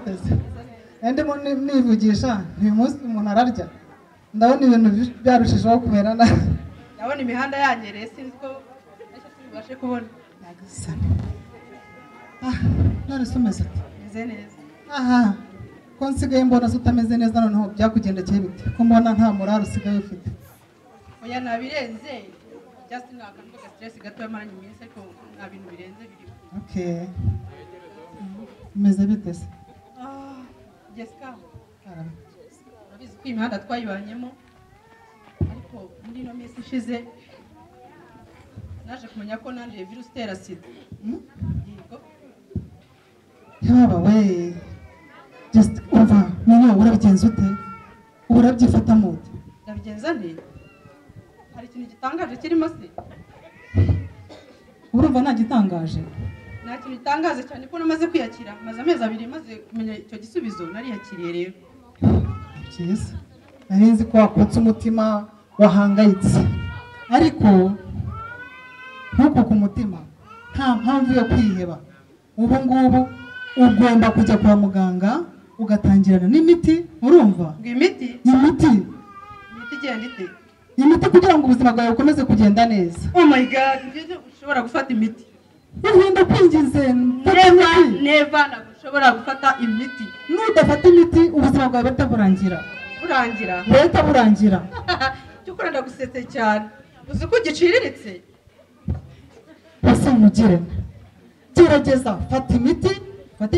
uteze ndimo nivugisha uyu munsi umuntu ararya ndabona ibintu byarushijeho kumera na ndabona imihanda yanyereye sinzi ko ese tubashe kubona yagasana none sumeze meze neza aha ko nsigaye mbona utameze neza noneho byakugendekeye bite ko mbona nta morale usigaye ufite oya nabirenze just nakanduka stress gato yamaranye iminsi ariko nta bintu birenze biri okay meze bite se Jessica urabizi ko imihanda twayibanyemo ariko muri no minsi ishize naje kumenya ko nandiye virusi itera sida yaba we just umva niyo urabigenza ute urabyifata mute ndabigenza nte hari ikintu gitangaje kirimo se urumva nta gitangaje nta kintu gitangaje cyane ko namaze kwiyakira maze amezi 2 maze kumenya icyo gisubizo nariyakiriye rero cyiza narinzi ko wakutse umutima wahangayitse ariko ntuko ku mutima nta mpamvu yo kwiheba ubu ngubu ugomba kujya kwa muganga ugatangirana n'imiti urumva imiti igenda ite imiti kugira ngo ubuzima bwawe bukomeze kugenda neza oh my god ngiye ushobora gufata imiti uhinda kwinjize neva nagushobora gufata imiti nudafata imiti ubuzima bwawe butaburangira leta burangira cyukora ndagusetse cyane uzi ko giciriritse bose mugire gerageza fata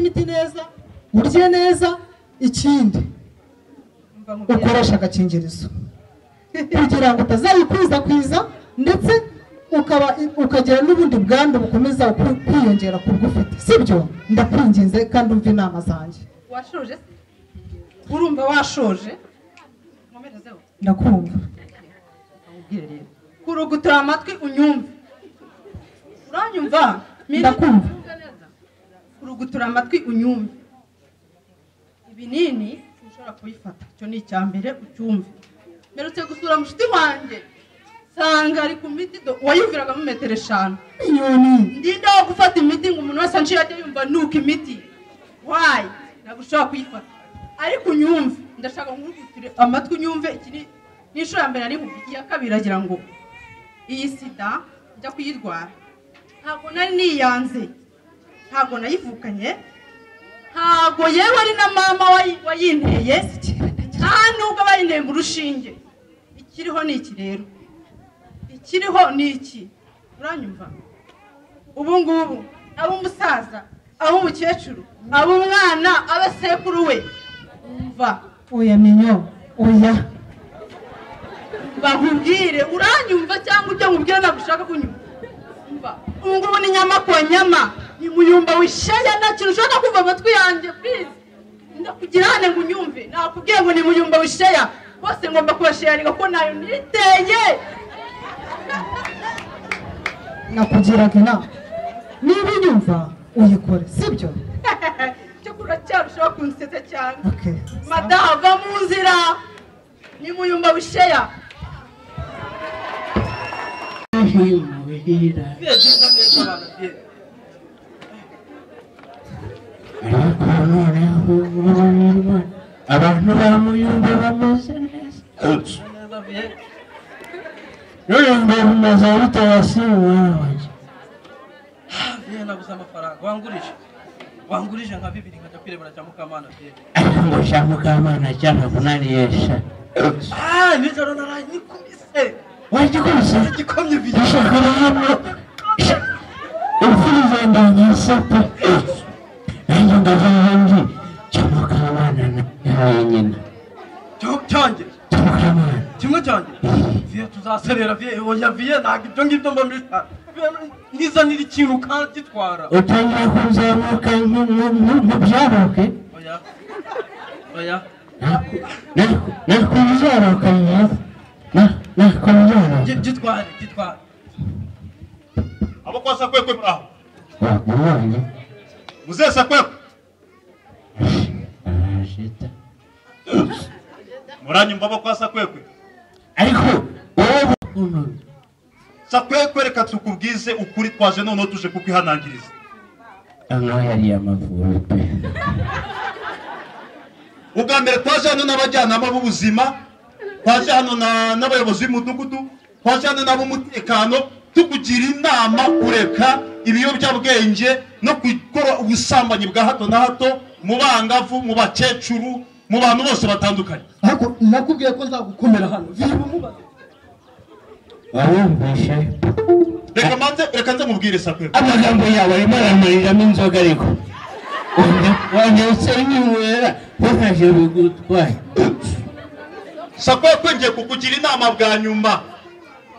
imiti neza urye neza ikindi ukoresha agakingirizo kugira ngo utazayikwiza ndetse ukagira n'ubundi bwandu bukomeza kwiyongera ku bw'ufite sibyo ndakwinginze kandi umva inama zanjye washoje urumva washoje ndakumva kurugutura amatwi unyumve uranyumva ndakumva kurugutura amatwi unyumve ibinini ushobora kubifata cyo ni icyambere ucyumve merutse gusura mushiti wanjye sanga ari ku miti wayumviraga mu metero 5 inyoni ndinda wo gufata imiti ngo umuntu wese anci yajya yumva nuko imiti why nagushaka kuyifata ariko unyumve ndashaka ngurugutire amatwi unyumve iki ni ishura mbere ari nkubiki ya kabiri agira ngo iyi sida njya kuyirwara ntabwo nari niyanze ntabwo nayivukanye ntabwo yewe ari na mama wayinteye nta nubwo bayinteye mu rushinge ikiriho ni iki rero ikiriho ni iki uranyumva ubu ngubu abo umusaza abo umukecuru abo umwana abasekuru we umva oya minyo oya bakubwire uranyumva cyangwa ibyo nkubwira nagushaka kunyumva ubu ngubu ni nyama kwa nyama ni muyumba wishaya nta kintu ushaka kumva amatwi yanjye please ndakugira hane ngo unyumve nakubwiye ngo ni muyumba wishaya bose ngomba kubasharinga ko nayo niteye nakugiraga inama niba unyumva uyikore sibyo cyo kuracyarushaho kunsetsa cyane okay madaha va mu nzira ni muyumba wishaya abantu bamuyumva bameze neza nuyumva bimeze bitayasiwe nabuze amafaranga wangurije nka 2 nkajya kwirebera cya Mukamana ariko ngo cya Mukamana cyangwa kunaniyesha nijoro naraye nikubise wagikubise gikomye bije ushaka hano imfuri zandanyisapa nanjye ndavandi cya Mukamana nahaye nyina cyanjye Mukamana kimwe cyanjye vie tuzaserera vie oya vie ntabwo ibyo ngibyo mba mbishaka nizanira ikintu kagitwara utangiye kuzamuka mu byaroke oya nakubyaroka nakubyaroka gitware abo kwa Sakwekwe aho wabonye muzee Sakwekwe shita muranyumva abo kwa Sakwekwe ariko wowe Sakwekwe reka tukubwize ukuri twaje none tuje kukwihanangiriza ano yari amavuru pe ubwa mbere twaje hano n'abajyanama b'ubuzima, twaje hano n'abayobozi b'umudugudu, twaje hano n'ab'umutekano tukugira inama kureka ibiyobyabwenge no gukora ubusambanyi bwa hato na hato mu bangavu, mu bakecuru, mu bantu bose batandukanye. Ariko nakubwiye ko nzagukomera hano. Viba mubaze. Wawumvishe? Reka nze mubwire Sakwe. Amagambo yawe arimo aramariramo inzoga ariko. Wanyutse n'inywera ntaje bigutwaye. Sakwe kwengeye kukugira inama bwa nyuma.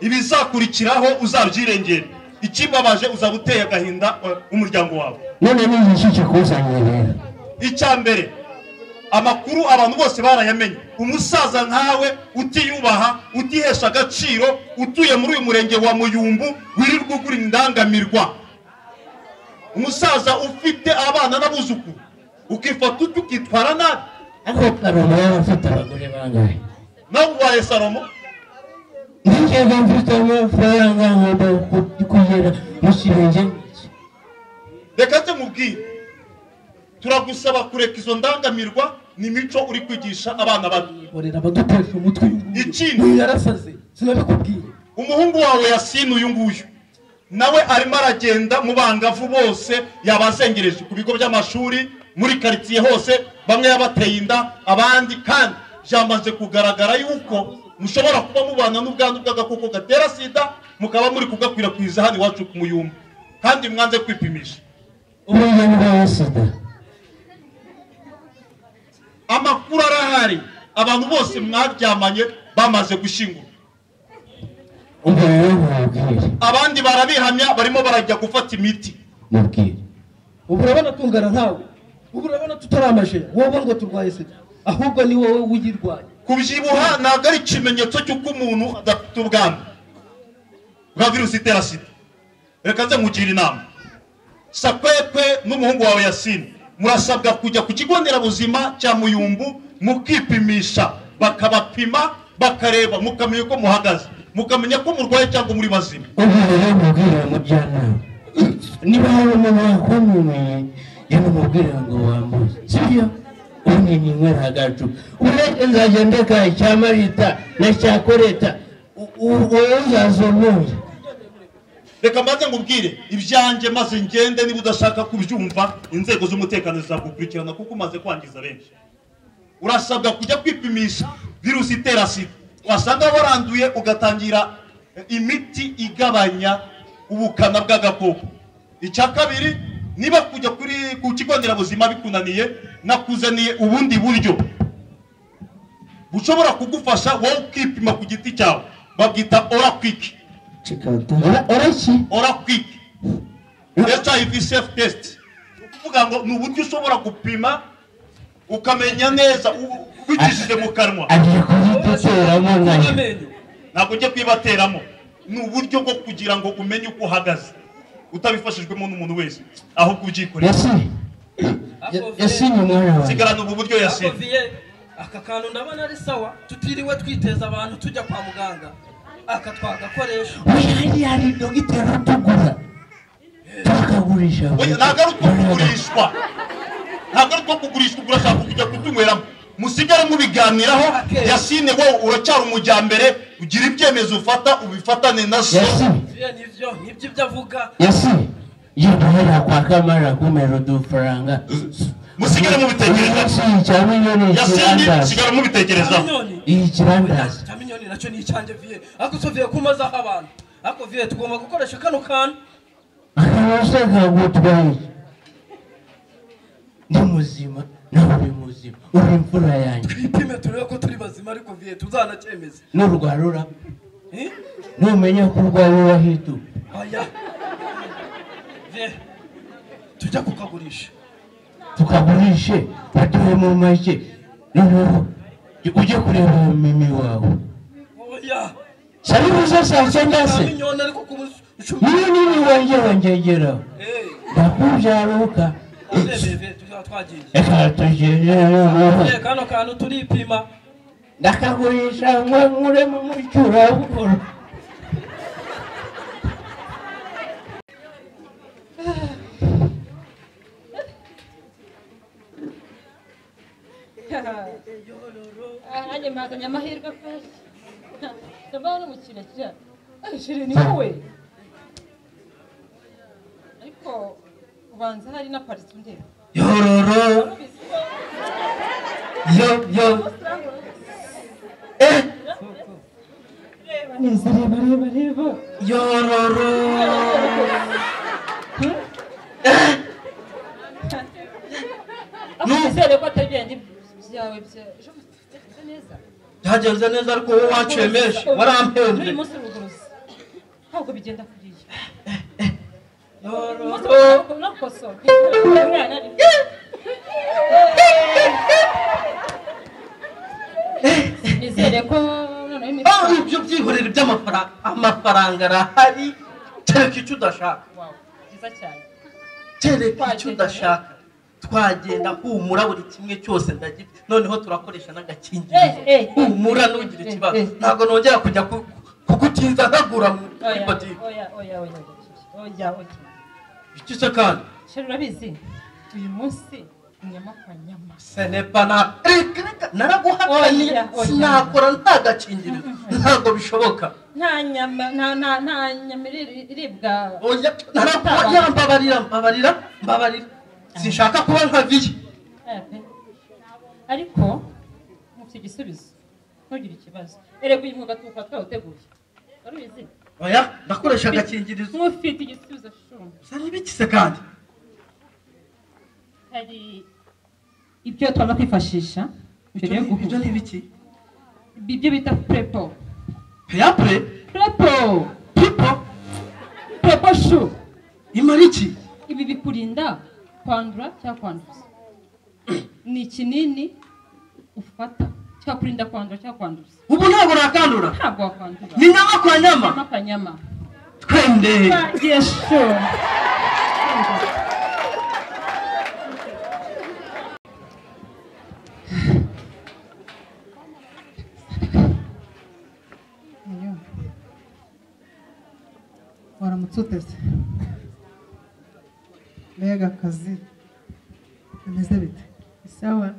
Ibizakurikiraho uzabyirengera. Ikibabaje uzabuteye agahinda umuryango wawe. None n'iki kikuzanye rero? Icyambere, amakuru abantu bose barayamenye. Umusaza nkawe utiyubaha, utihesha agaciro, utuye muri uyu murenge wa Muyumbu, wirirwa ugura indangamirwa. Umusaza ufite abana n'abuzukuru, ukifata ukitwara nabi. Ako Salomo afite abagore bangahe? Nawe ubaye Salomo? Njyewe mfite amafaranga ngomba kugera mu kirenge. Reka nze mubwire, turagusaba kureka izo ndangamirwa n'imico uri kwigisha abana bato. Borera badutesha umutwe y'umuntu. Ikindi yarasaze. Sinabikubwiye. Umuhungu wawe Yasini uyu nguyu nawe arimo aragenda mu bangavu bose yabazengereje ku bigo by'amashuri, muri quartier hose, bamwe yabateye inda, abandi kandi byamaze kugaragara yuko mushobora kuba mubana n'ubwandu bw'agakoko gatera sida, mukaba muri kugakwirakwiza hano iwacu ku Muyumbu, kandi mwanze kwipimisha. Ubuntu bwa sida. Amakuru arahari, abantu bose mwaryamanye bamaze gushingura. Abandi barabihamya barimo barajya gufata imiti. Mubwire. Ubu urabona tungana ntawe. Ubu urabona tutaramaje. Wowe ngo turwaye sida. Ahubwo ni wowe wuyirwaye. Kubyibuha ntabwo ari ikimenyetso cy'uko umuntu adafite ubwandu bwa virusi itera sida. Reka nze mugira inama. Sakwekwe n'umuhungu wawe Yasini murasabwa kujya ku kigo nderabuzima cya Muyumbu mukipimisha, bakabapima, bakareba, mukamenya ko muhagaze, mukamenya ko murwaye cyangwa muri bazima. Ubwo mubwire mujyana. Niba hari umuntu wakomumenye, yamubwira ngo wamuzi. Sibyo? Umwe ni nwera agacu. Ureke nzajya ndeka icyamarita na cyakoreta. Uzazomunye. Reka mbaze ngubwire ibyanjye maze ngende, niba udashaka kubyumva inzego z'umutekano zizagukurikirana kuko umaze kwangiza benshi. Urasabwa kujya kwipimisha virusi itera sida. Wasanga waranduye ugatangira imiti igabanya ubukana bw'agakoko. Icya kabiri, niba kujya ku kigo nderabuzima bikunaniye, nakuzaniye ubundi buryo bushobora kugufasha wowe ukipima ku giti cyawe, babwita Ora Quick. Ora Quick. HIV self test. Ukuvuga ngo ni uburyo ushobora gupima ukamenya neza ubikishije mu kanwa. Agiye kuziduteramo nayo. Ntabwo ujye kwibateramo. Ni uburyo bwo kugira ngo umenye uko uhagaze, utabifashijwemo n'umuntu wese, ahubwo ubyikorera. Yasini umwana wawe. Sigarana ubu buryo Yasini. Aka kantu ndabona ari sawa, tutiriwe twiteza abantu tujya kwa muganga. Aka twagakoresha. Oya hari dogiteri utugura. Tukagurisha. Oya ntabwo ari kugurishwa. Ntabwo ari kugurishwa, urashaka kujya kutunyweramo. Musigare mubiganiraho. Yasini wowe uracyari umujyambere, ugira ibyemezo ufata ubifatane na so. Nibyo avuga. Yasini. Yibahera kwa kamara kumero dufaranga. Musigare mubitekereza. Yasini sigara mubitekereza. Iyi kirandaza. Champion nacyo ni icyanjye vie. Ako Sofie kumaza abantu. Ako vie tugomba gukoresha kano kantu. Akabashaka gutwaye. Ni muzima, nawe muzima. Uri imfura yanjye. Twipime turebe ko turi bazima ariko vie tuzanacemeza. N'urwarura. Numenya ko urwarura hitu. Oya. Vie. Tujya kukagurisha. Tukagurishe, baduhe mu make. Noneho ujye kureba mimi wawe. Oya. Sabibuza saa ndase. Minyona ariko nini wangegera. Ndakujaruka. Twagiye. Eka tugere. Kano kantu turipima. Ndakagurisha nkure mu mucyura bukoro. nanjye mpazanye amahirwe pe ndabona n'umukire kira shiri ni wowe ariko ubanza hari na parisi ndeba yororo yo neza reba yororo nizere ko atagenda byawe neza byagenze neza ariko wowe waciye menshi warampenze uyu munsi uruguruza ntabwo bigenda kuriya yororo nakoso nizere ko ibyo byihorera by'amafaranga arahari kereka icyo udashaka byiza cyane kereka icyo udashaka twagenda humura buri kimwe cyose ndagifite noneho turakoresha n'agakingirizo humura ntugire ikibazo ntabwo nongera kujya kugutinza nkagura muri botike oya iki se kandi sheri urabizi uyu munsi inyama kwa nyama senepa naraguhakaniye sinakora nta gakingirizo ntabwo bishoboka nta nyama iribwa mbabarira sinshaka kuba nka viye ariko mufite igisubizo ntugire ikibazo erega uyu mwuga tuwukora twawuteguye warubizi oya ndakoresha agakingirizo mufite igisubizo shumba sani bikise kandi hari ibyo twaba kwifashisha mbere yo guhuza ibyo ni ibiki ibyo bita prepo prepo shu imara iki ibi bikurinda kwandura cyangwa kwanduza ni ikinini ufata cyakurinda kwandura cyangwa kwanduza ubu ntabwo nakandura ntabwo wakwandura ni nyama kwa nyama twende yesho waramutse utese mbega akazi bimeze bite sawa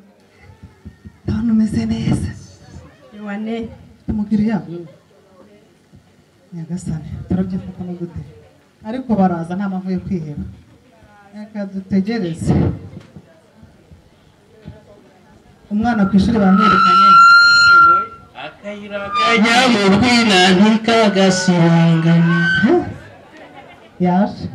ndabona umeze neza wane umukiriya nyagasane turabyifatamo gute ariko baraza nta mpamvu yo kwiheba reka dutegereze umwana ku ishuri bamwerekanye akayira kajya mu rwina ntikagasigane yaje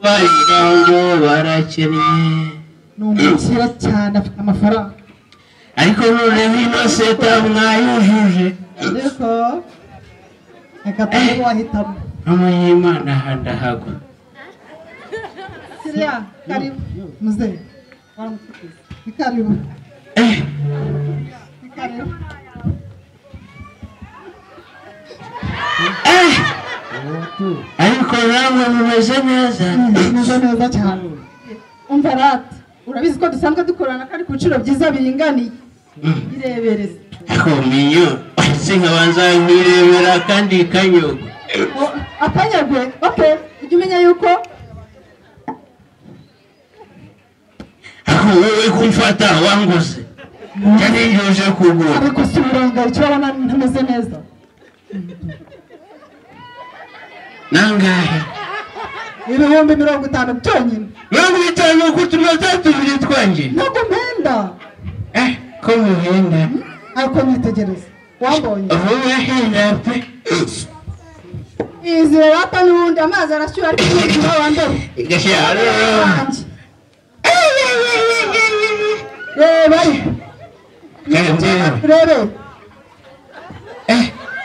bayirango barakennye ni umukira cyane afite amafaranga ariko noneho ino seta mwayujuje ariko reka tujye wahitamo n'umunyimana handahagwa kiriya karibu muzehe ni karibu ni karibu ariko namwe mumeze neza mumeze neza cyane umva rata urabizi ko dusanzwe dukorana kandi ku biciro byiza biringaniye irebereze ariko minyo sinkabanza nkirebera kandi kanyogwe akanyagwe okay ujye umenya yuko aho wowe kumfata wanguze cyane yuje kugura ariko si uburangaye icyo babona ntameze neza nangahe 50 byonyine 50 ko tumaze tubiri twanje ntabwo mpenda ko muhenda ariko nitegereza wambonye vuba henda pe izi rata n'ubundi amazi arashyuha ariko n'umukino wandoro igashara bari rebe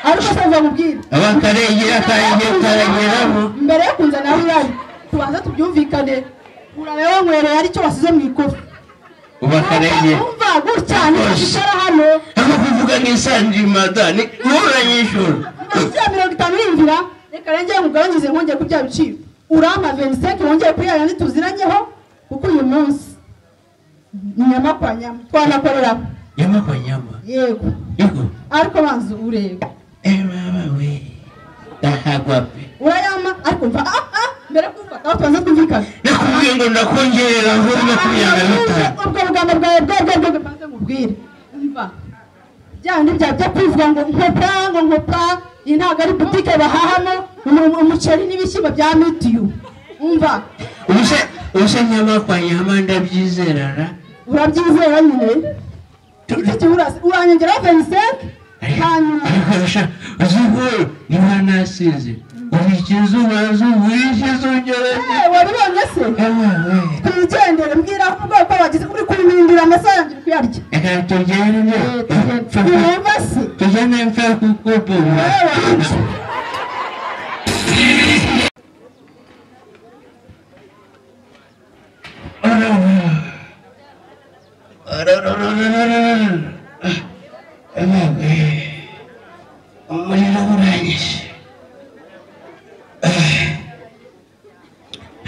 ariko se mubwira abakarengera karengeraho mbere yo kunzana aho yari tubanza tubyumvikane urareba nkwereye aricyo wasize mu ikofi ubakarengera umva gutya nicara hano aho kuvuga nk'isanji madani nturanyishura amazi ya 50 yimvira reka rengeye mugabanyize nkongeye ku bya biciro urama 25 wongeye kuyaya ntituziranyeho kuko uyu munsi inyama kwa nyama twanakorera nyama kwa nyama yego ariko banzu urebe mama we ndahagwa pe urayama ariko mva mbere kumfata twanze twumvikana nakubwiye ngo ndakongerera ngo makumyabiri na bitanu ubwo bugamba bwawe bwo banze mubwire mva byandi byo kwivuga ngo nkopa intaga ari boutique bahahamo umuceri n'ibishyimbo bya mitiyu umva use nyama kwa nyama ndabyizerara urabyizera nyine uranyongeraho 25 hanyuma uzihoro niba nasize urikiza umaze uwishize ugerage wabibonye se twigendere mbwira aho ubwoko bagize uri kubimindira amasaha yanjye kuyarya reka tugende twumva se tugende mfa kukupa umuriro uranyishe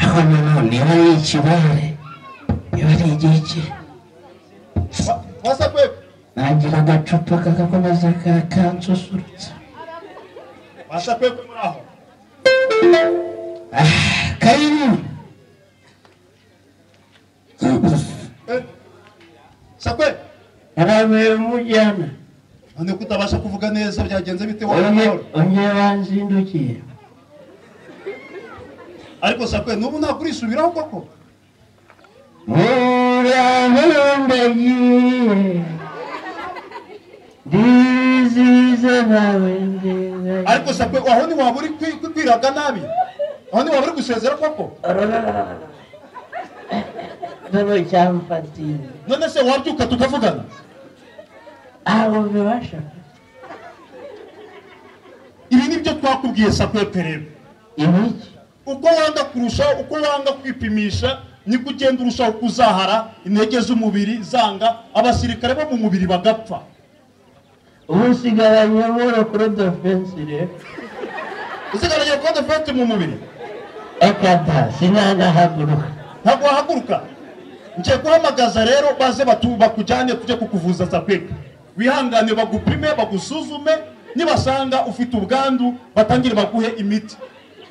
aho nanone niba ari ikibare niba ari igiki wasa pepe nagira agacupa kagakomeza kakansusurutsa wasa pepe muri aho karibu sakwe narabaye umujyana none kutabasha kuvuga neza byagenze bite wowe ongera banzindukiye ariko sakwe nubu nakurisubiraho koko urahombagiye ndizize nawe ndenga ariko sakwe aho ni waba uri kwiraga nabi aho ni waba uri gusezera koko none cyamfatiye none se wabyuka tukavugana abo bibasha ibi nibyo twakubwiye sakwe perebe ibiki uko wanga kurushaho uko wanga kwipimisha niko ugenda urushaho kuzahara intege z'umubiri zanga abasirikare bo mu mubiri bagapfa ubu usigaranye muri kuri defense rero usigaranye kuri defense mu mubiri ekada sinanahaguruka ntabwo wahaguruka ngiye guhamagaza rero baze bakujyane tujye kukuvuza sakweka wihangane bagupime bagusuzume nibasanga ufite ubwandu batangire baguhe imiti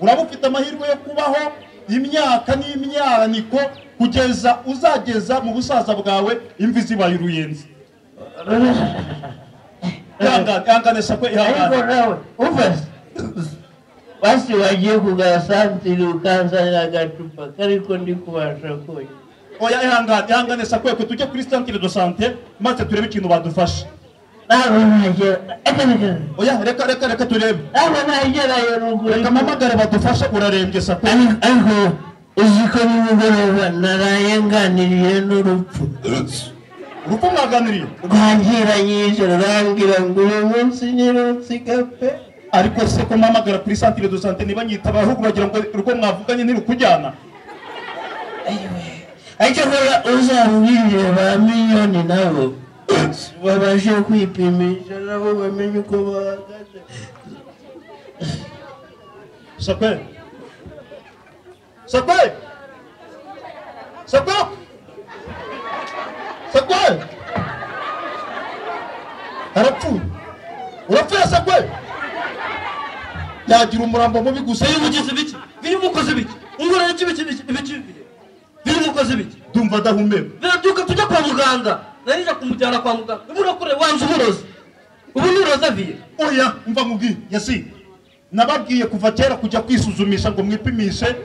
uraba ufite amahirwe yo kubaho imyaka n'imyaniko kugeza uzageza mu busaza bwawe imvi zibaye uruyenzi ihangane sakwe ihangane ariko nawe ufase basi wagiye kugasantiri ukanzanira agacupa kariko ndi kubasha koye oya ihangane sakwe ko tujye kuri centre de santé maze turebe ikintu badufasha ntabwo nagera oya reka turebe ntabwo nagerayo ruguru reka mpamagare badufashe urarembye sakwe ariko uzi ko nimugoroba naraye nganiriye n'urupfu urupfu mwaganiriye rwangiranye ijoro rambwira ngo uyu munsi nirunsiga pe ariko se ko mpamagara kuri centre de santé niba nyitaba ahubwo bagira ngo urwo mwavuganye ntirukujyana ariko nkora uzambwirire ba miliyoni nabo babashe kwipimisha nabo bamenye uko bahagaze sakwe arapfuye urapfuye sakwe yagira umurambo mubi gusa ugize ibiki birimukoze ibiki ungorane ibiki birimukoze ibiki ndumva adahumeka birabyuka tujya kwa muganga narije kumujyana kwa muganga uburakure wanze uburozi ubu nuroza viye oya umva mubwiye yasi nababwiye kuva kera kujya kwisuzumisha ngo mwipimishe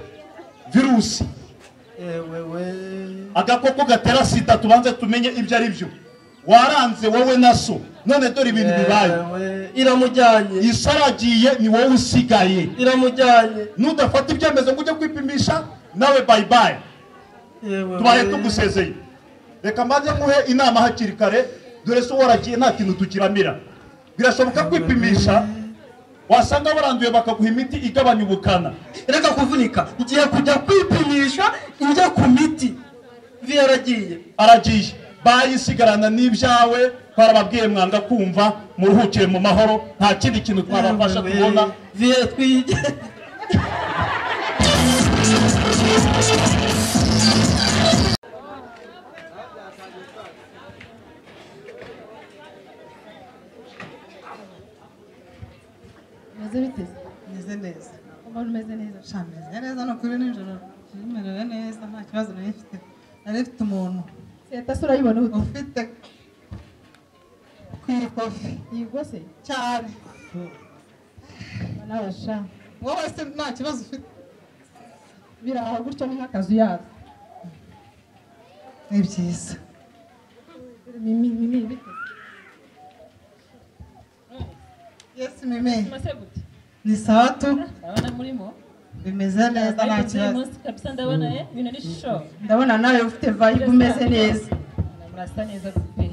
virusi agakoko gatera sida tubanze tumenye ibyo ari byo waranze wowe na so none dore ibintu bibaye iramujyanye isaragiye ni wowe usigaye iramujyanye nudafata ibyemezo ngo ujye kwipimisha nawe bye bye tubaye tugusezeye reka mbanze muhe inama hakiri kare dore so waragiye nta kintu tukiramira birashoboka kwipimisha wasanga baranduye bakaguha imiti igabanya ubukana reka kuvunika igiye kujya kwipimisha njya ku miti vi aragiye bayisigarana n'ibyawe twarababwiye mwanga kumva muruhukire mu mahoro nta kindi kintu twabafasha kubona vi twige bimeze bite meze neza umuntu umeze neza shameze neza no kuri nijoro kimerewe neza nta kibazo nari mfite umuntu seta se urayibona ute ufite kwikofi yego se cyane nawe sha wowe se nta kibazo ufite biraha gutyo ni nk'akazu yazo ni byiza mimi bite yesi mime Mase gute? ni sawa tu Ndabona murimo. bimeze neza nta kibazo Munsi kabisa ndabona ibintu ni show. ndabona nawe ufite vibe umeze neza Murasa neza pe.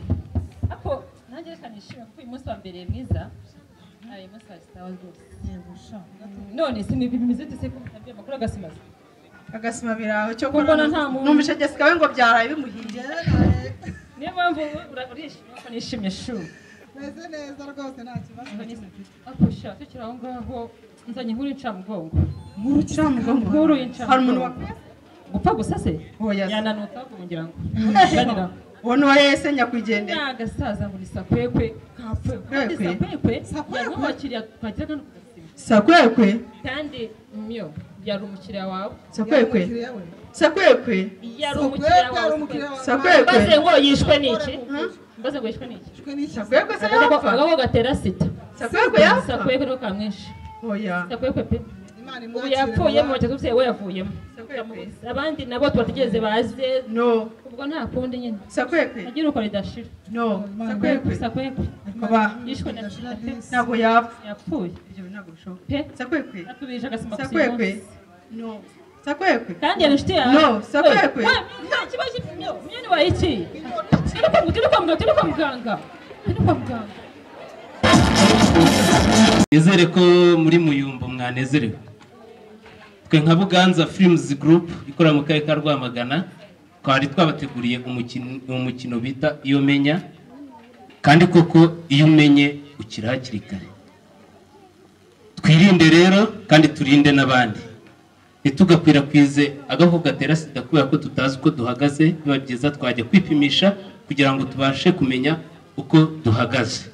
Ako nanjye reka nishime kuko uyu munsi wa mbere mwiza. Ari munsi wa star rwose. yego sha None si mwibi bimeze bite se ko ntabyo makuru agasimaza. agasima biraho cyo Kuko kubona nta muntu- numvise Jessica we ngo byaraye bimuhiye Niyo mpamvu urishimye ko nishimye show. meze neza rwose nta kibazo Ako sha tukira aho ngaho nzanye inkuru incamugongo. nkuru cyangwa Inkuru y'incamugongo. hari umuntu gupfa gusa se? Oya. Yananuka kugira ngo. uwo ni wahese nyakwigendera Nagasaza ngo ni sakwekwe kapfe. Sakwekwe? Sakwekwe yari umukiriya twagiraga no kugasima. sakwekwe Kandi myo yari umukiriya wawe. sakwekwe sakwekwe Yari umukiriya wawe. sakwekwe Mbaze ngo yishwe n'iki? Mbaze ngo yishwe n'iki? sakwekwe se yapfa Agabo gatera sita. sakwekwe yapfa Sakwekwe rero kamwinshi. oya Sakwekwe pe. imana Ubu imwakire yapfuye mu cyatsi we yavuyemo. sakwekwe Abandi nabo tubategeze baze. no Ubwo nta kundi nyine. sakwekwe Agira uko ridashira. no sakwekwe Sakwekwe. kuba Yishwe na sita pe. ntabwo yapfa Yapfuye. ibyo ntabwo bishoboka Pe. sakwekwe Atubije agasima ku sakwekwe no sakwekwe kandi yari inshuti yawe No, sakwekwe. nta kibazo myo myene wayiki turi kwa muganga Nizere ko muri Muyumbu mwanezerewe. Twe nka Buganza Films Group ikora mu karere ka Rwamagana twari twabateguriye umukino bita iyo menya, kandi koko iyo umenye ukira hakiri kare. Twirinde rero kandi turinde n'abandi, ntitugakwirakwize agakoko gatera sida kubera ko tutazi uko duhagaze. Biba byiza twajya kwipimisha kugira ngo tubashe kumenya uko duhagaze.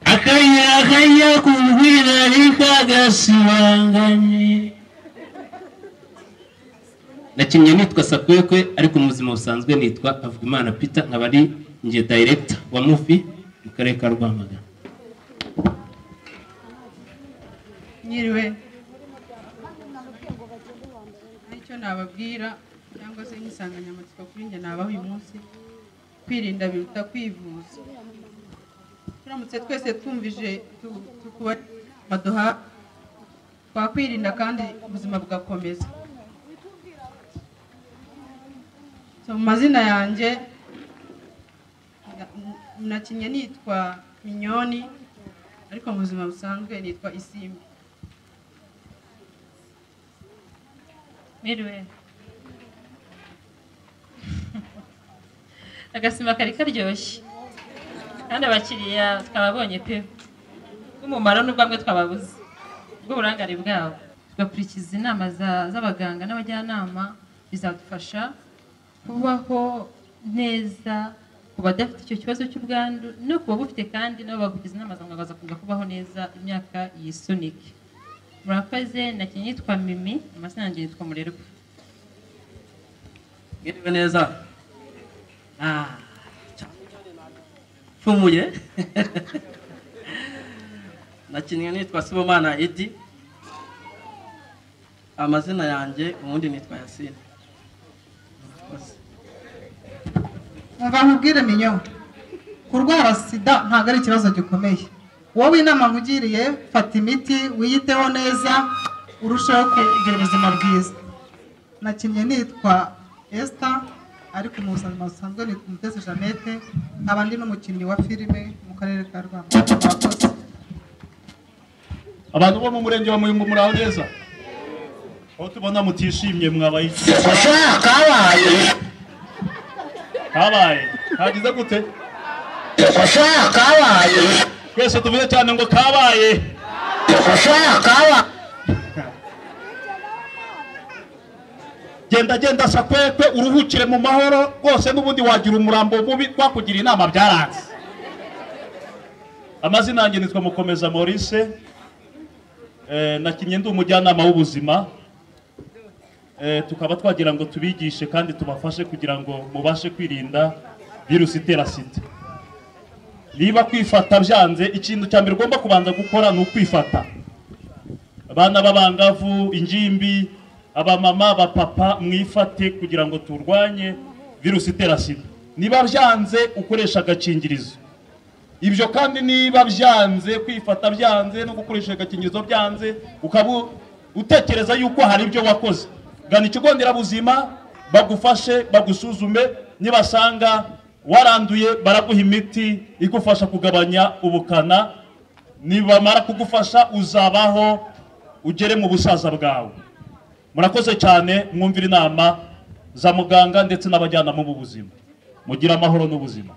Akanya kubwira rikagasibanganye. Nakinnye nitwa Sakwekwe ariko mu buzima busanzwe nitwa Avugimana Peter, nkaba ari nge director wa movie mu karere ka Rwamagana. nyiriwe icyo nababwira cyangwa se nk'isanganyamatsiko kuri njye nabaho uyu munsi, kwirinda biruta kwivuza. Turamutse twese twumvije tukuba maduha twakwirinda kandi ubuzima bugakomeza. Mu mazina yanjye nakinnye nitwa Minyoni ariko mu buzima busanzwe nitwa Isimbi. miriwe agasima kari karyoshye kandi abakiriya twababonye pe bw'umumaro n'ubwo bamwe twababuze bw'uburangare bwabo. Tugakurikiza inama z'abaganga n'abajyanama bizadufasha kubaho neza ku badafite icyo kibazo cy'ubwandu no kuba bufite, kandi nabo bagugize inama bakaza kuza kubaho neza imyaka yisunike. Murakoze. Nakinnye nitwa Mimi, amazina yanjye yitwa Murerwa. Mwiriwe neza. Fumuye. Nakinnye nitwa Sibomana Edi. Amazina yanjye ubundi nitwa Yasine. umva nkubwire minyo kurwara sida ntabwo ari ikibazo gikomeye. Wowe inama nkugiriye, fata imiti wiyiteho neza urushaho kugira ubuzima bwiza. Nakinnye nitwa Esther ariko mu buzima busanzwe nitwa Mutesi Jeannette, nkaba ndi n'umukinnyi wa filime mu karere ka Rwamagana. abantu bo mu murenge wa Muyumbu muraho neza? Aho tubona mutishimye mwabaye iki? Kabaye hagize gute? Twese tuvuze cyane ngo kabaye. Genda Sakwekwe uruhukire mu mahoro rwose, n'ubundi wagira umurambo mubi twakugira inama byaranze. Amazina yanjye nitwa Mukomeza Maurice, nakinnye ndi umujyanama w'ubuzima. Tukaba twagira ngo tubigishe kandi tubafashe kugira ngo mubashe kwirinda virusi itera sida. Niba kwifata byanze, ikintu cya mbere ugomba kubanza gukora ni ukwifata. Abana b'abangavu, ingimbi, abamama, abapapa, mwifate kugira ngo turwanye virusi itera sida. Niba byanze ukoresha agakingirizo. Ibyo kandi niba byanze, kwifata byanze no gukoresha agakingirizo byanze, ukaba utekereza yuko hari ibyo wakoze, gana ikigo nderabuzima bagufashe, bagusuzume. Nibasanga waranduye baraguha imiti igufasha kugabanya ubukana. Nibamara kugufasha uzabaho ugere mu busaza bwawe. Murakoze cyane, mwumvira inama za muganga ndetse n'abajyanama b'ubuzima. Mugira amahoro n'ubuzima.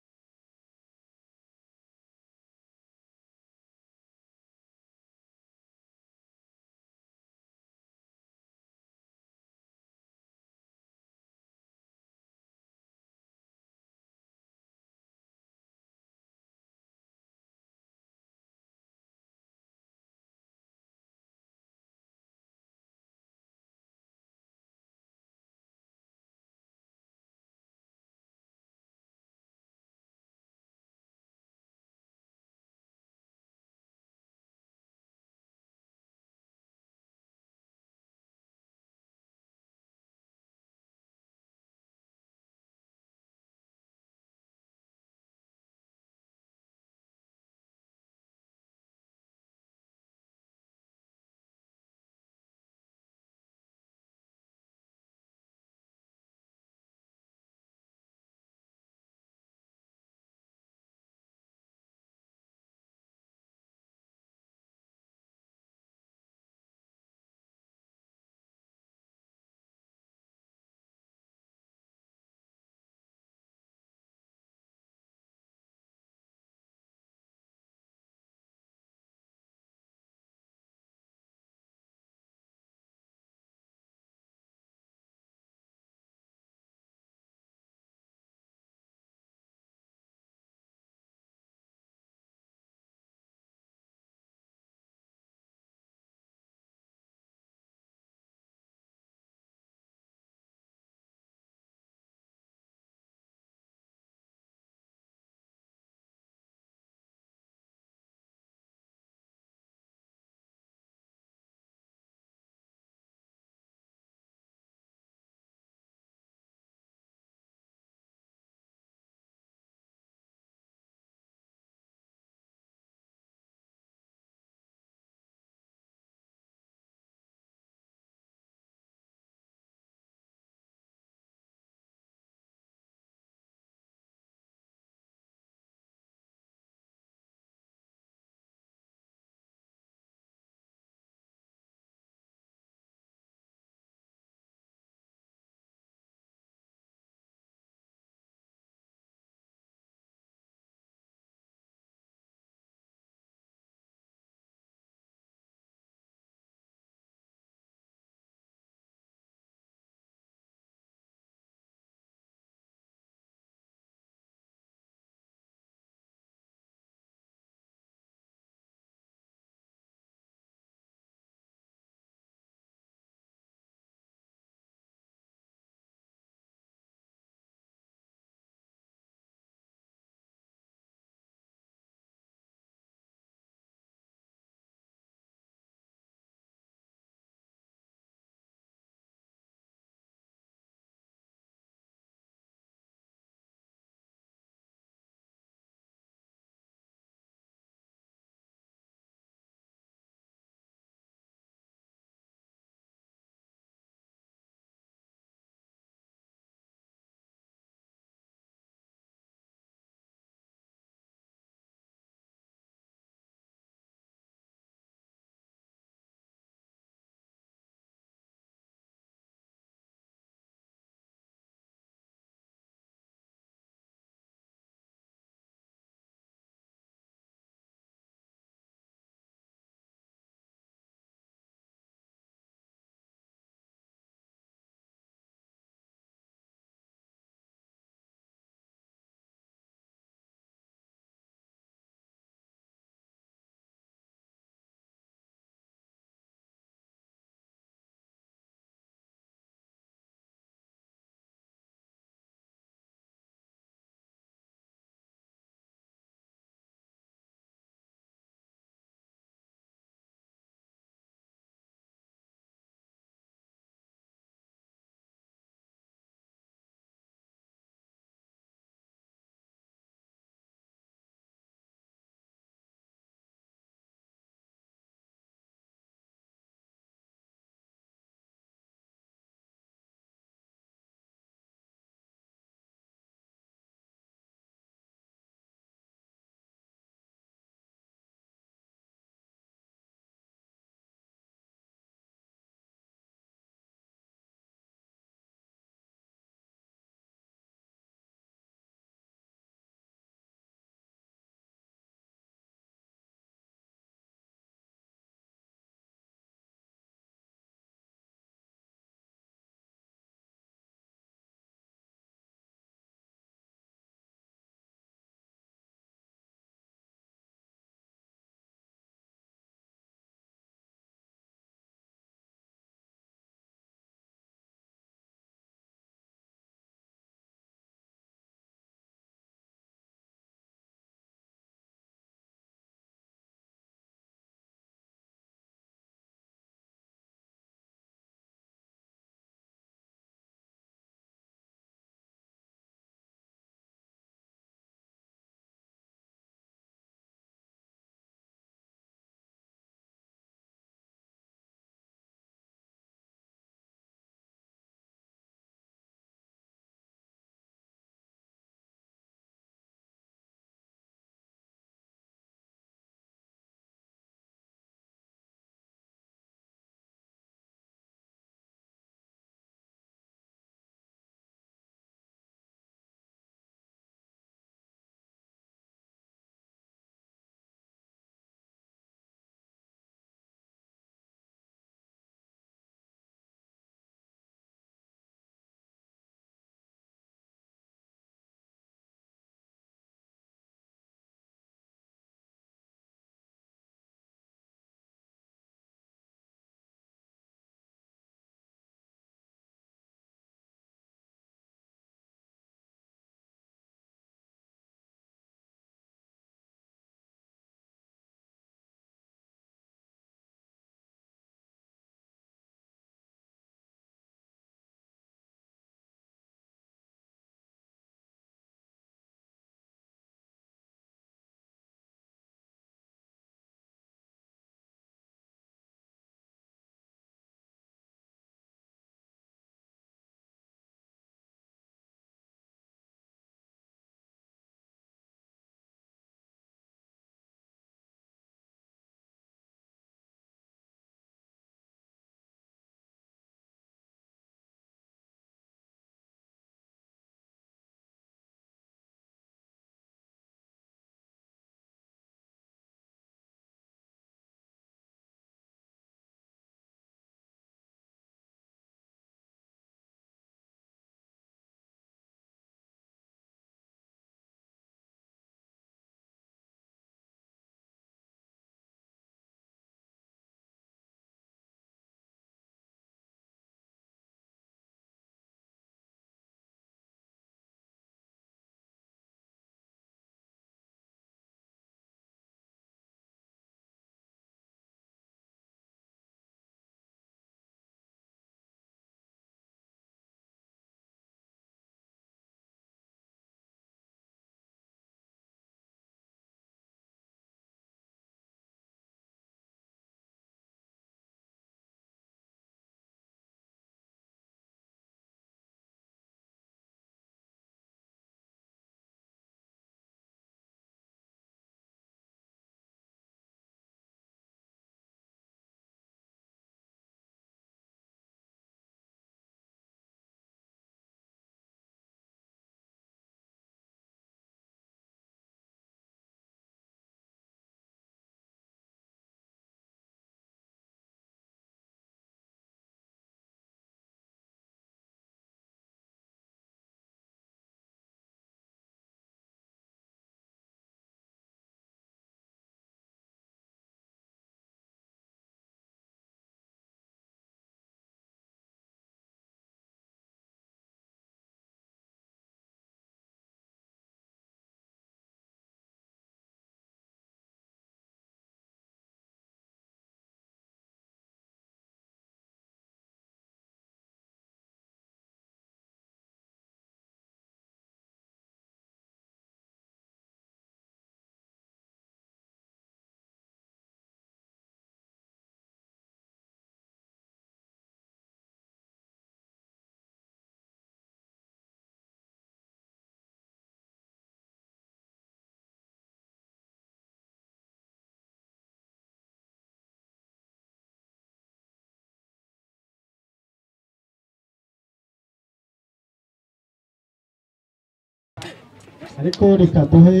ariko reka duhe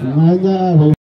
umwanya